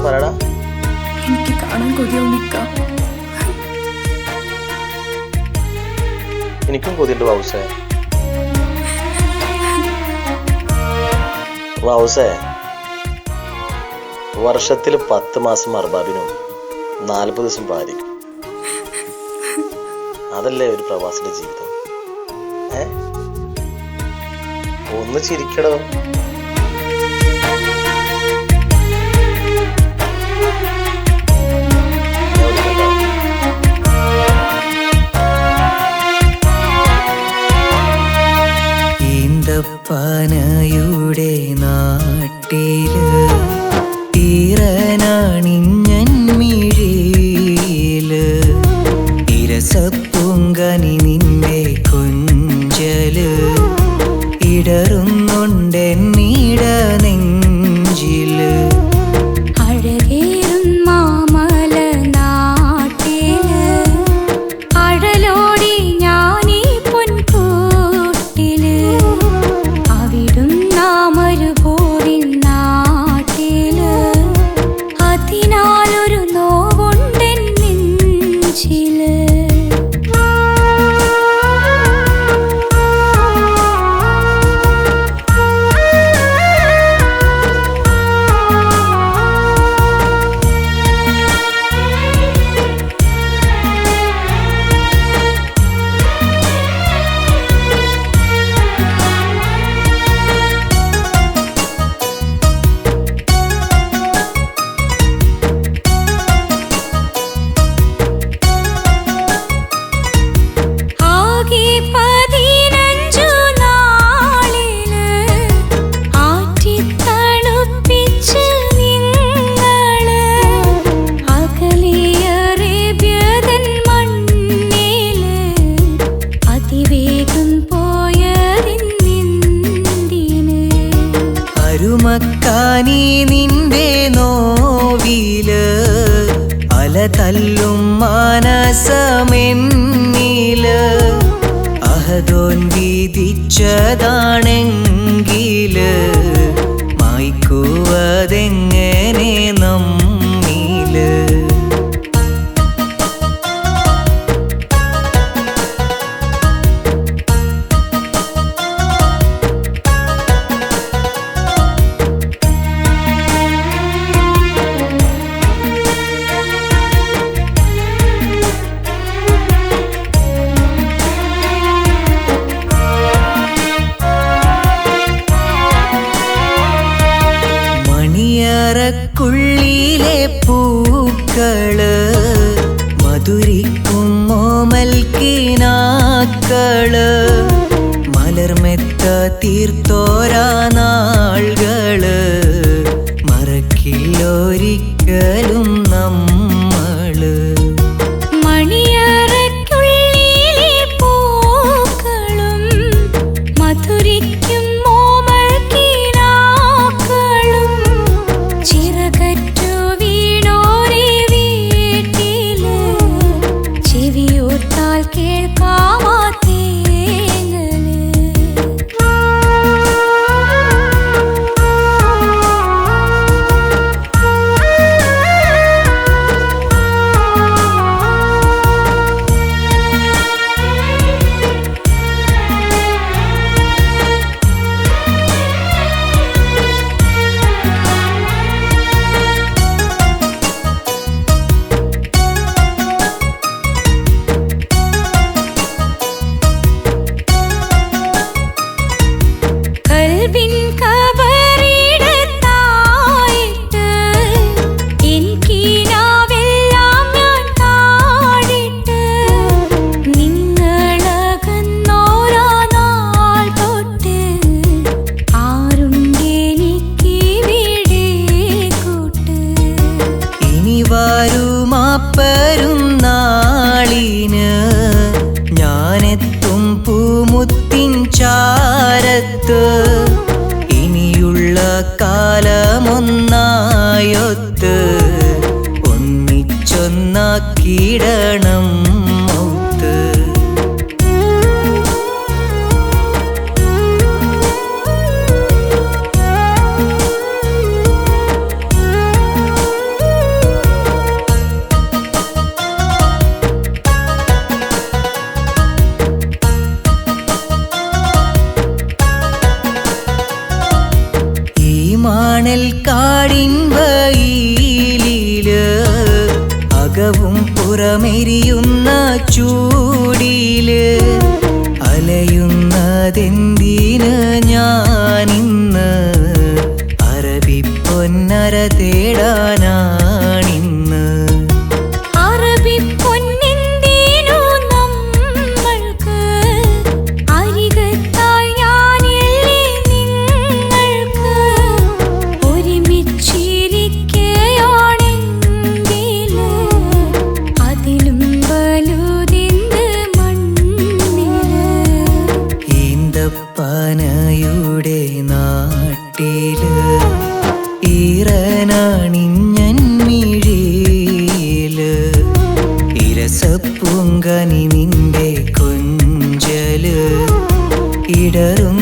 പറയടാ. എനിക്ക് കാണാൻ കൊതിയാവും നിക്ക. എനിക്കും കൊതിയുണ്ട് വൗസേ. വൗസേ, വർഷത്തിൽ 10 മാസം അർബാബിനും 40 ദിവസം ഭാര്യയ്ക്കും. അതല്ലേ ഒരു പ്രവാസിയുടെ ജീവിതം. ഒന്ന് ചിരിക്കടോ. ഈന്തപ്പനയുടെ നാട്ടില് ഈറനാണിഞ്ഞൻ മിഴിയില് ഇരസപ്പൂങ്കനി നിന്റെ കൊഞ്ചല് ഇടറുന്നുണ്ടെന്നീട നെഞ്ചില് അഴകേറും മാമല നാട്ടില് അഴലോടി ഞാനീ പൊൻകൂട്ടില് അവിടും നാമൊരു പോരിൻ നാട്ടില് അതിനാലൊരു നോവുണ്ടെൻ നെഞ്ചില് അരുമക്കാനി നിന്റെ നോവില് അല തല്ലും മാനസമെന്നില് അഹദോൻ വിധിച്ചതാണെങ്കില് മായ്ക്കുവതെങ്ങനെ നമ്മില് മണിയറക്കുള്ളിലെ പൂക്കള് മധുരിക്കും മോമൽക്കിനാക്കള് മലർമെത്ത തീർത്തോരാ നാളുകള് മറക്കില്ലൊരിക്കലും നമ്മള് മണിയറക്കുള്ളിലെ പൂക്കളും മധുരിക്കും മോമൽക്കിനാക്കളും ചിറകറ്റു വീണോരെ വീട്ടില് ചെവിയോർത്താൽ കേൾക്കാവാത്തേങ്ങള് പെരുന്നാളിന് ഞാനെത്തും പൂമുത്തിൻ ചാരത്ത് ഇനിയുള്ള കാലമൊന്നായൊത്ത് ഒന്നിച്ചൊന്നാക്കിടണം മൗത്ത്. തണൽ കാടിൻ വയിലില് അകവും പുറമെരിയുന്ന ചൂടില് അലയുന്നതെന്തിന് ഞാനിന്ന് അറബി പൊന്നര തേടാനാണിന്ന് അറബി പൊന്നെന്തിനു നമ്മൾക്ക് അരികത്തായി ഞാനില്ലേ നിങ്ങൾക്ക് ഒരുമിച്ചിരിക്കയാണെങ്കില് അതിലും വലുതെന്ത് മണ്ണില് ഈന്തപ്പനയുടെ നാട്ടില് ഈറനണിഞ്ഞൻമിഴിയില് ഇരസപ്പൂങ്കനി നിന്റെ കൊഞ്ചല് ഇടറും